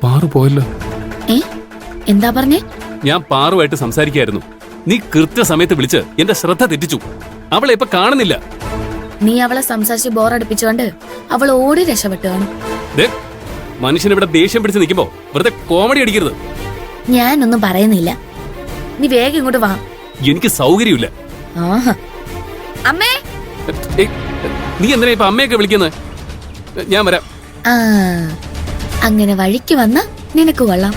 പാറു പോയല്ലോ. എന്താ പറഞ്ഞേ? ഞാൻ പാറുമായിട്ട് സംസാരിക്കായിരുന്നു. നീ കൃത്യസമയത്ത് വിളിച്ച് എന്റെ ശ്രദ്ധ തെറ്റിച്ചു. അവളെ ഇപ്പൊ കാണുന്നില്ല. നീ അവളെ സംസാരിച്ച് ബോറടിപ്പിച്ചോണ്ട് അവൾ ഓടി രക്ഷപ്പെട്ടു കാണും. മനുഷ്യൻ ഇവിടെ ദേഷ്യം പിടിച്ച് നിൽക്കുമ്പോ വെറുതെ കോമഡി അടിക്കരുത്. ഞാനൊന്നും പറയുന്നില്ല. നീ വേഗം ഇങ്ങോട്ട് വാ. എനിക്ക് സൗകര്യമില്ല. അമ്മേ, നീ എന്തിനാ ഇപ്പൊ അമ്മയൊക്കെ വിളിക്കുന്നത്? ഞാൻ വരാം. അങ്ങനെ വഴിക്ക് വന്ന നിനക്ക് കൊള്ളാം.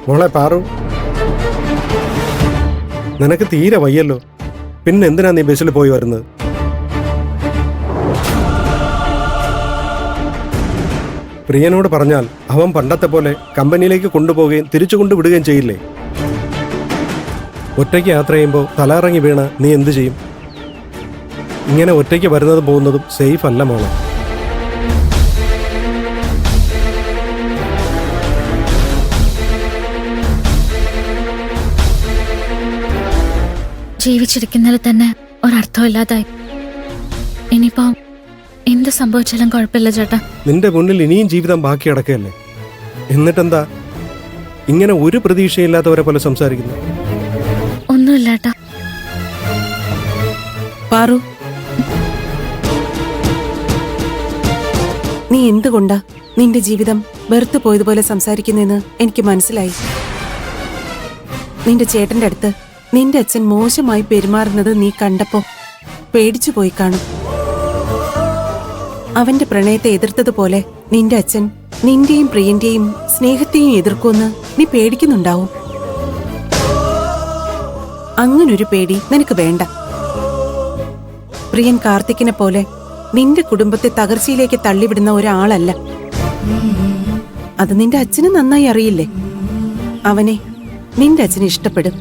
മോളെ പാറു, നിനക്ക് തീരെ വയ്യല്ലോ. പിന്നെ എന്തിനാ നീ ബസ്സിൽ പോയി വരുന്നത്? പ്രിയനോട് പറഞ്ഞാൽ അവൻ പണ്ടത്തെ പോലെ കമ്പനിയിലേക്ക് കൊണ്ടുപോവുകയും തിരിച്ചു കൊണ്ടുവിടുകയും ചെയ്യില്ലേ? ഒറ്റയ്ക്ക് യാത്ര ചെയ്യുമ്പോൾ തലയിറങ്ങി വീണ നീ എന്തു ചെയ്യും? ഇങ്ങനെ ഒറ്റയ്ക്ക് വരുന്നതും പോകുന്നതും സേഫ് അല്ല മോളെ. ജീവിച്ചിരിക്കുന്നതിൽ തന്നെ ഒരർത്ഥമില്ലാതായി. ഇനിയിപ്പോ എന്ത് സംഭവിച്ചാലും കുഴപ്പമില്ല ചേട്ടാ. നിന്റെ മുന്നിൽ ഇനിയും ജീവിതം ബാക്കി കിടക്കുകയല്ലേ? എന്നിട്ടെന്താ ഇങ്ങനെ ഒരു പ്രതീക്ഷയില്ലാത്തവരെ പോലെ സംസാരിക്കുന്നു? ഒന്നുമില്ല ഏട്ടാ. പാറു, നീ എന്തുകൊണ്ടാ നിന്റെ ജീവിതം വെറുത്തു പോയതുപോലെ സംസാരിക്കുന്നെന്ന് എനിക്ക് മനസ്സിലായി. നിന്റെ ചേട്ടന്റെ അടുത്ത് നിന്റെ അച്ഛൻ മോശമായി പെരുമാറുന്നത് നീ കണ്ടപ്പോ പേടിച്ചു പോയി കാണും. അവന്റെ പ്രണയത്തെ എതിർത്തതുപോലെ നിന്റെ അച്ഛൻ നിന്റെയും പ്രിയന്റെയും സ്നേഹത്തെയും എതിർക്കുമെന്ന് നീ പേടിക്കുന്നുണ്ടാവും. അങ്ങനൊരു പേടി നിനക്ക് വേണ്ട. പ്രിയൻ കാർത്തിക്കിനെ പോലെ നിന്റെ കുടുംബത്തെ തകർച്ചയിലേക്ക് തള്ളിവിടുന്ന ഒരാളല്ല. അത് നിന്റെ അച്ഛന് നന്നായി അറിയില്ലേ? അവനെ നിന്റെ അച്ഛന് ഇഷ്ടപ്പെടും.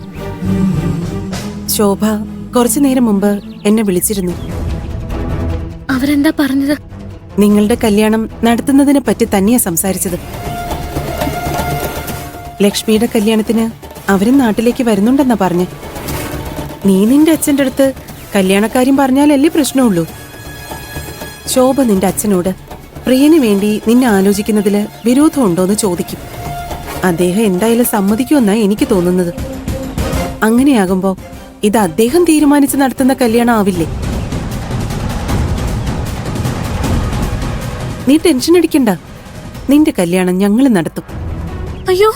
ശോഭ കുറച്ചു നേരം മുമ്പ് എന്നെ വിളിച്ചിരുന്നു. അവരെന്താ പറഞ്ഞത്? നിങ്ങളുടെ കല്യാണം നടത്തുന്നതിനെ പറ്റി തന്നെയാ സംസാരിച്ചത്. ലക്ഷ്മിയുടെ കല്യാണത്തിന് അവരും നാട്ടിലേക്ക് വരുന്നുണ്ടെന്നാ പറഞ്ഞേ. നീ നിന്റെ അച്ഛൻ്റെ അടുത്ത് കല്യാണക്കാര്യം പറഞ്ഞാലല്ലേ പ്രശ്നമുള്ളൂ. ശോഭ നിന്റെ അച്ഛനോട് പ്രിയന് വേണ്ടി നിന്നെ ആലോചിക്കുന്നതില് വിരോധമുണ്ടോന്ന് ചോദിക്കും. അദ്ദേഹം എന്തായാലും സമ്മതിക്കുമെന്നാ എനിക്ക് തോന്നുന്നത്. അങ്ങനെയാകുമ്പോ ഇത് അദ്ദേഹം തീരുമാനിച്ച് നടത്തുന്ന കല്യാണം ആവില്ലേ? നീ ടെൻഷൻ അടിക്കണ്ട. നിന്റെ കല്യാണം ഞങ്ങൾ നടത്തും. അയ്യോ,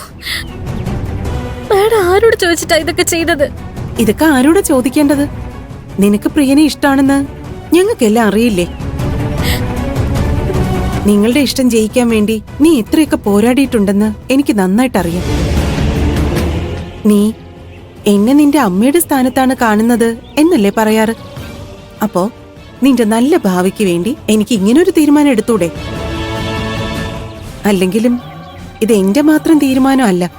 മാഡം ആരോട് ചോദിച്ചിട്ടാ ഇതൊക്കെ ചെയ്തത്? ഇതൊക്കെ ആരോടാ ചോദിക്കേണ്ടത്? നിനക്ക് പ്രിയനെ ഇഷ്ടാണെന്ന് ഞങ്ങൾക്കെല്ലാം അറിയില്ലേ? നിങ്ങളുടെ ഇഷ്ടം ജയിക്കാൻ വേണ്ടി നീ എത്രയൊക്കെ പോരാടിയിട്ടുണ്ടെന്ന് എനിക്ക് നന്നായിട്ടറിയാം. നീ എന്നെ നിന്റെ അമ്മയുടെ സ്ഥാനത്താണ് കാണുന്നത് എന്നല്ലേ പറയാറ്? അപ്പോ നിന്റെ നല്ല ഭാവിക്ക് വേണ്ടി എനിക്ക് ഇങ്ങനൊരു തീരുമാനം എടുത്തൂടെ? അല്ലെങ്കിലും ഇത് എന്റെ മാത്രം തീരുമാനമല്ല,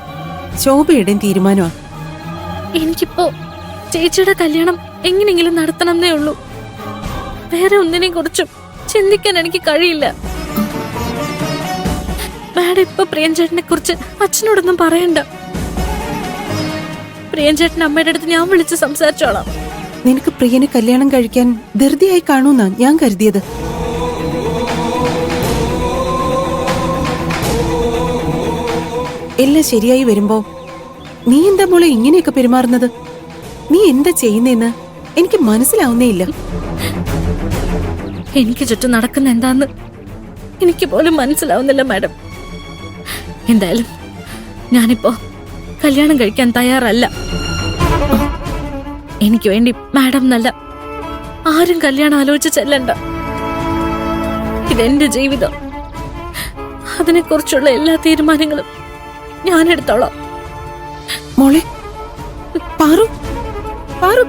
ശോഭയുടെയും തീരുമാനമാണ്. എനിക്കിപ്പോ ചേച്ചിയുടെ കല്യാണം എങ്ങനെയെങ്കിലും നടത്തണമെന്നേ ഉള്ളൂ. വേറെ ഒന്നിനെ കുറിച്ചും ചിന്തിക്കാൻ എനിക്ക് കഴിയില്ല. മാഡം ഇപ്പൊ പ്രിയൻചേട്ടനെ കുറിച്ച് അച്ഛനോടൊന്നും പറയണ്ട. പ്രിയൻചേട്ടൻ അമ്മയുടെ അടുത്ത് ഞാൻ വിളിച്ച് സംസാരിച്ചോളാം. നിനക്ക് പ്രിയനെ കല്യാണം കഴിക്കാൻ ധൃതിയായി കാണൂന്നാ ഞാൻ കരുതിയത്. എല്ലാം ശരിയായി വരുമ്പോ നീ എന്താ മോളെ ഇങ്ങനെയൊക്കെ പെരുമാറുന്നത്? നീ എന്താ ചെയ്യുന്നേന്ന് എനിക്ക് മനസ്സിലാവുന്നേ ഇല്ല. എനിക്ക് ചുറ്റും നടക്കുന്ന എന്താന്ന് എനിക്ക് പോലും മനസ്സിലാവുന്നില്ല മാഡം. എന്തായാലും ഞാനിപ്പോ കല്യാണം കഴിക്കാൻ തയ്യാറല്ല. എനിക്ക് വേണ്ടി മാഡം എന്നല്ല ആരും കല്യാണം ആലോചിച്ച് ചെല്ലണ്ട. ഇതെന്റെ ജീവിതം. അതിനെക്കുറിച്ചുള്ള എല്ലാ തീരുമാനങ്ങളും ഞാൻ എടുത്തോളാം. മോളെ പാറു പാറു